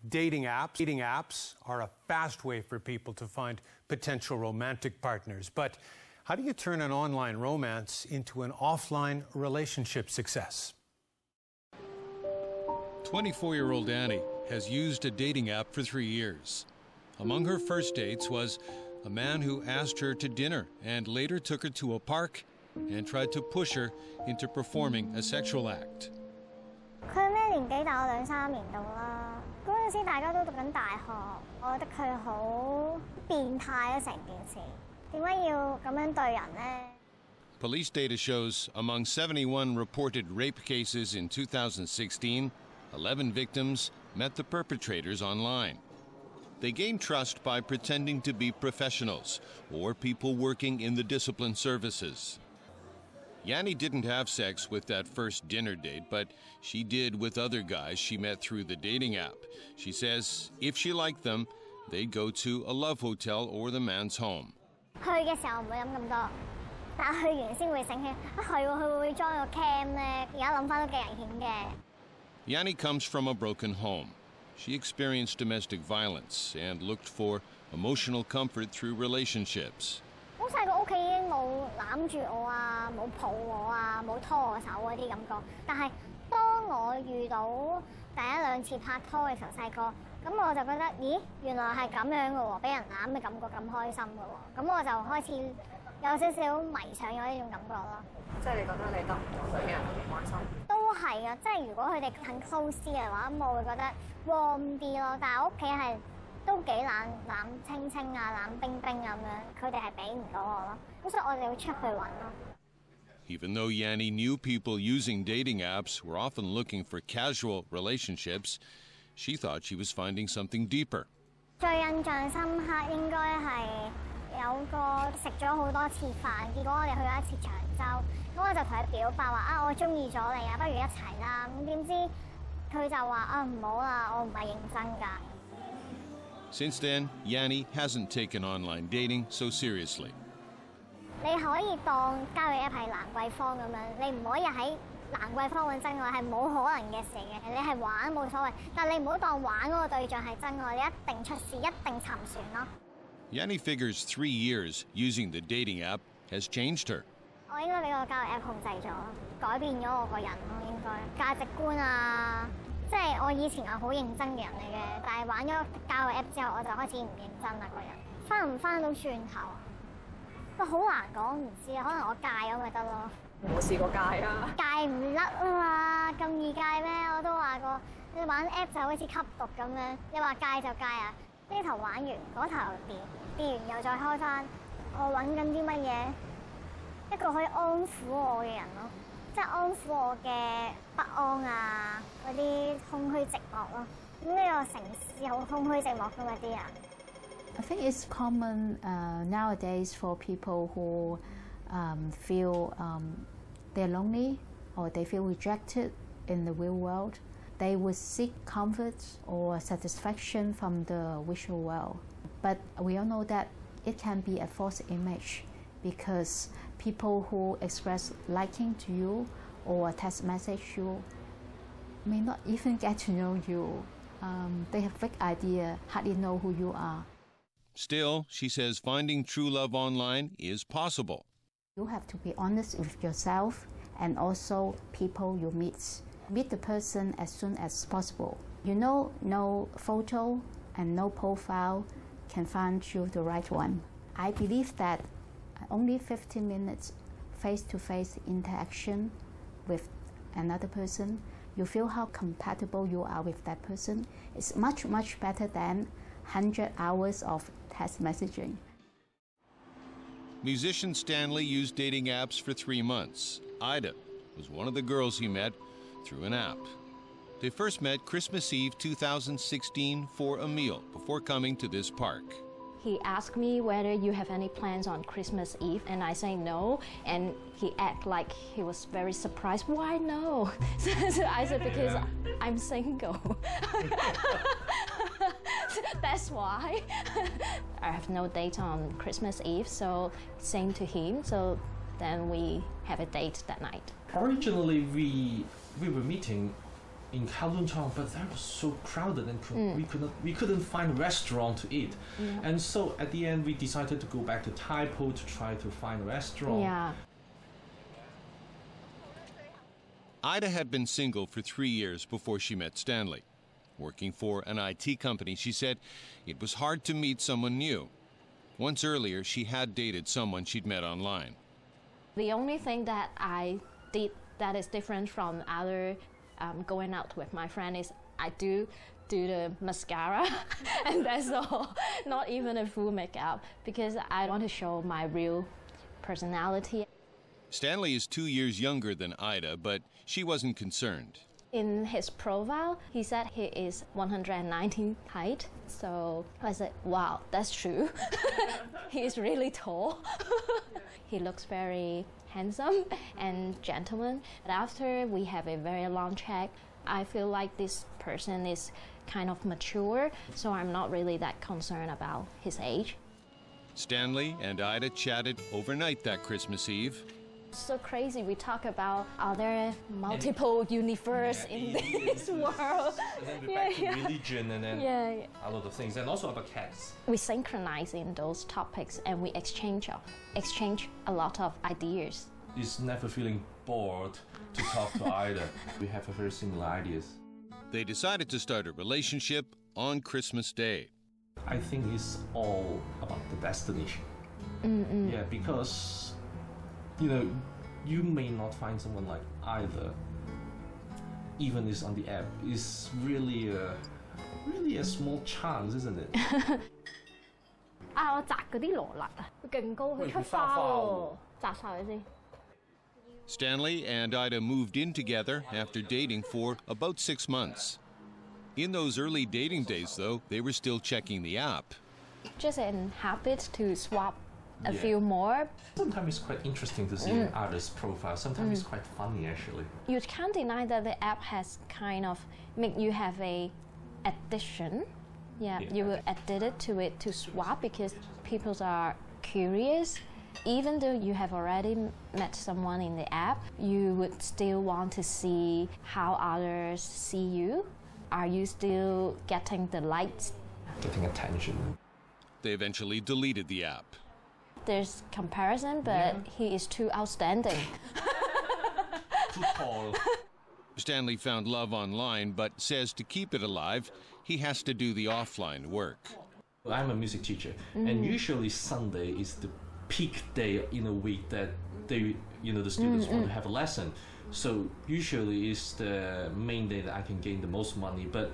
Dating apps are a fast way for people to find potential romantic partners. But how do you turn an online romance into an offline relationship success? 24-year-old Annie has used a dating app for 3 years. Among her first dates was a man who asked her to dinner and later took her to a park and tried to push her into performing a sexual act. 佢咩年紀大我2、3年到啦。嗰陣時大家都讀緊大學，我覺得佢好變態啊成件事。點解要咁樣對人呢？ Police data shows among 71 reported rape cases in 2016, 11 victims met the perpetrators online. They gained trust by pretending to be professionals or people working in the discipline services. Yanni didn't have sex with that first dinner date, but she did with other guys she met through the dating app. She says if she liked them, they'd go to a love hotel or the man's home. 去嘅時候唔會諗咁多，但係去完先會醒起，係喎，佢會唔會裝個 cam 咧？而家諗翻都幾危險嘅。Yanni comes from a broken home. She experienced domestic violence and looked for emotional comfort through relationships. 好細個屋企已經冇攬住我啊，冇抱我啊，冇拖我手嗰啲感覺。但係當我遇到第1、2次拍拖嘅時候，細個咁我就覺得，咦，原來係咁樣嘅喎，俾人攬嘅感覺咁開心嘅喎，咁我就開始有少少迷上咗呢種感覺咯。即係你覺得你得唔到俾人唔開心？都係啊，即係如果佢哋肯 close 啲嘅話，咁我會覺得 warm 啲咯。但係屋企係都幾冷清清啊，冷冰冰咁樣，佢哋係俾唔到我咯。咁所以我哋要出去揾咯。Even though Yanni knew people using dating apps were often looking for casual relationships, she thought she was finding something deeper. 最印象深刻應該係有個食咗好多次飯，結果我哋去咗一次長洲，咁我就同佢表白話啊，我中意咗你啊，不如一齊啦。咁點知佢就話啊，唔好啦，我唔係認真㗎。Since then, Yanni hasn't taken online dating so seriously. 你可以當交友 app 係蘭桂坊咁樣，你唔可以喺蘭桂坊揾真愛，係冇可能嘅事嘅。你係玩冇所謂，但係你唔好當玩嗰個對象係真愛，你一定出事，一定沉船咯。Yanni figures 3 years using the dating app has changed her. 我應該俾個交友 app 控制咗，改變咗我個人咯，應該價值觀啊，即係我以前係好認真嘅人嚟嘅，但係玩咗交友 app 之後，我就開始唔認真啦個人。翻唔翻到轉頭？好難講，唔知啊，可能我戒咗咪得咯。冇試過戒啊？戒唔甩啊嘛，咁易戒咩？我都話過，你玩 app 就好似吸毒咁樣，你話戒就戒啊！呢頭玩完，嗰頭跌完又再開翻，我揾緊啲乜嘢？一個可以安撫我嘅人咯，即係安撫我嘅不安啊，嗰啲空虛寂寞咯。咁呢個城市好空虛寂寞㗎嘛啲人。I think it's common nowadays for people who feel they're lonely or they feel rejected in the real world. They would seek comfort or satisfaction from the visual world. But we all know that it can be a false image because people who express liking to you or text message you may not even get to know you. They have a fake idea, hardly know who you are. Still, she says finding true love online is possible. You have to be honest with yourself and also people you meet. Meet the person as soon as possible. You know, no photo and no profile can find you the right one. I believe that only 15 minutes face-to-face interaction with another person, you feel how compatible you are with that person. It's much, much better than 100 hours of text messaging. Musician Stanley used dating apps for 3 months. Ida was one of the girls he met through an app. They first met Christmas Eve 2016 for a meal before coming to this park. He asked me whether you have any plans on Christmas Eve, and I say no, and he acted like he was very surprised. Why no? So I said, because I'm single. That's why. I have no date on Christmas Eve, so same to him. So then we have a date that night. Originally, we were meeting in Kowloon, but that was so crowded and we couldn't find a restaurant to eat. Yeah. And so at the end we decided to go back to Taipo to try to find a restaurant. Yeah. Ida had been single for 3 years before she met Stanley. Working for an IT company, she said it was hard to meet someone new. Once earlier, she had dated someone she'd met online. The only thing that I did that is different from other going out with my friend is I do the mascara and that's all, not even a full makeup, because I want to show my real personality. Stanley is 2 years younger than Ida, but she wasn't concerned. In his profile, he said he is 119 height, so I said, wow, that's true. He's really tall. He looks very handsome and gentleman. But after we have a very long chat, I feel like this person is kind of mature, so I'm not really that concerned about his age. Stanley and Ida chatted overnight that Christmas Eve. So crazy, we talk about are there multiple universe in this world? And then we're back to religion and then a lot of things, and also about cats. We synchronize in those topics and we exchange a lot of ideas. It's never feeling bored to talk to Ida. We have a very similar ideas. They decided to start a relationship on Christmas Day. I think it's all about the destination. Yeah, because you may not find someone like Ida, even is on the app. It's really a small chance, isn't it? 我摘嗰啲羅勒啊，佢勁高，佢出花喎，摘晒佢先。 Stanley and Ida moved in together after dating for about 6 months. In those early dating days, though, they were still checking the app. Just in habit to swap a few more. Sometimes it's quite interesting to see Ida's profile. Sometimes it's quite funny, actually. You can't deny that the app has kind of make you have a addiction. Yeah, you will addicted to it to swap because people are curious. Even though you have already met someone in the app, you would still want to see how others see you. Are you still getting the likes? Getting attention. They eventually deleted the app. There's comparison, but he is too outstanding. Too tall. Stanley found love online, but says to keep it alive, he has to do the offline work. I'm a music teacher, and usually Sunday is the peak day in a week that the students want to have a lesson. So usually it's the main day that I can gain the most money, but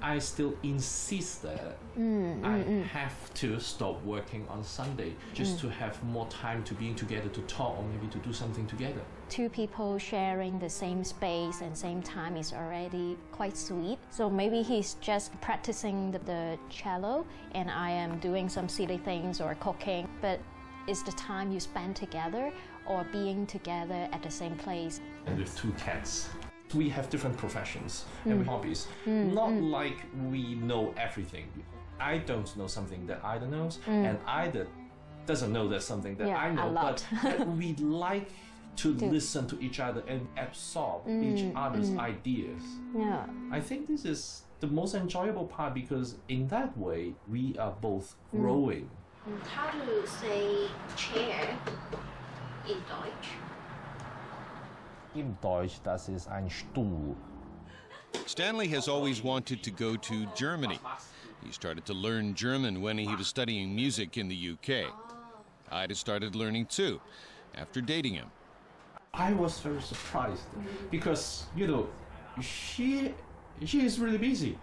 I still insist that I have to stop working on Sunday just to have more time to being together, to talk, or maybe to do something together. Two people sharing the same space and same time is already quite sweet. So maybe he's just practicing the cello and I am doing some silly things or cooking, but it's the time you spend together or being together at the same place. And with two cats. We have different professions and hobbies. Not like we know everything. I don't know something that Ida knows, and Ida doesn't know that's something that I know. But we like to listen to each other and absorb each other's ideas. Yeah. I think this is the most enjoyable part because in that way we are both growing. How do you say chair in Deutsch? In Deutsch, das ist ein Stuhl. Stanley has always wanted to go to Germany. He started to learn German when he was studying music in the UK. Ida started learning too, after dating him. I was very surprised because, she is really busy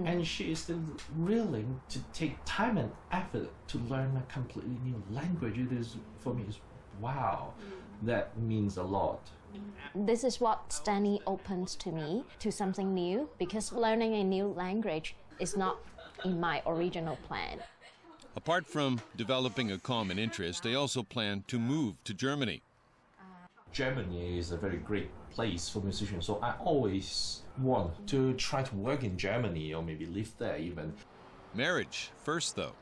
and she is still willing to take time and effort to learn a completely new language. It is, for me, wow, that means a lot. This is what Stanley opens to me, to something new, because learning a new language is not in my original plan. Apart from developing a common interest, they also plan to move to Germany. Germany is a very great place for musicians, so I always want to try to work in Germany or maybe live there even. Marriage first, though.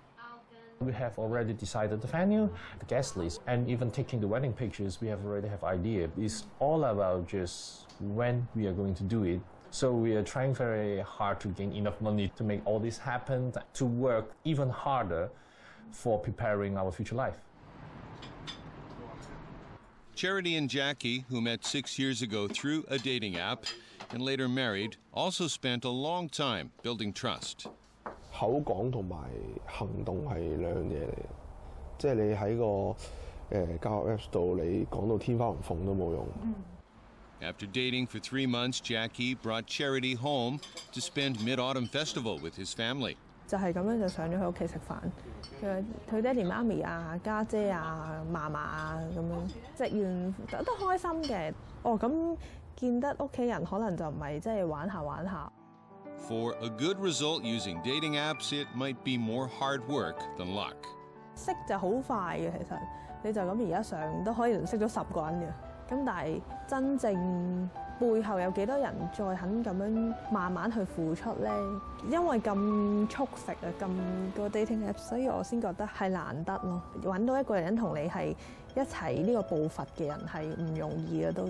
We have already decided the venue, the guest list, and even taking the wedding pictures, we have already have idea. It's all about just when we are going to do it. So we are trying very hard to gain enough money to make all this happen, to work even harder for preparing our future life. Charity and Jackie, who met 6 years ago through a dating app and later married, also spent a long time building trust. 口講同埋行動係兩樣嘢嚟嘅，即係你喺個交友 Apps 度，你講到天花龍鳳都冇用。After dating for 3 months, Jackie brought Charity home to spend Mid-Autumn Festival with his family. 就係咁樣就上咗佢屋企食飯，佢爹哋媽咪啊、家姐啊、嫲嫲啊咁樣食完都開心嘅。哦，咁見得屋企人可能就唔係即係玩下玩下。For a good result using dating apps, it might be more hard work than luck. 識就好快嘅，其實你就咁而家上都可以識咗10個人嘅。咁但係真正背後有幾多人再肯咁樣慢慢去付出咧？因為咁速食啊，咁個 dating app， 所以我先覺得係難得咯。揾到一個人同你係一齊呢個步伐嘅人係唔容易嘅都。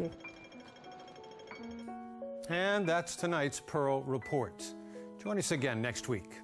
And that's tonight's Pearl Report. Join us again next week.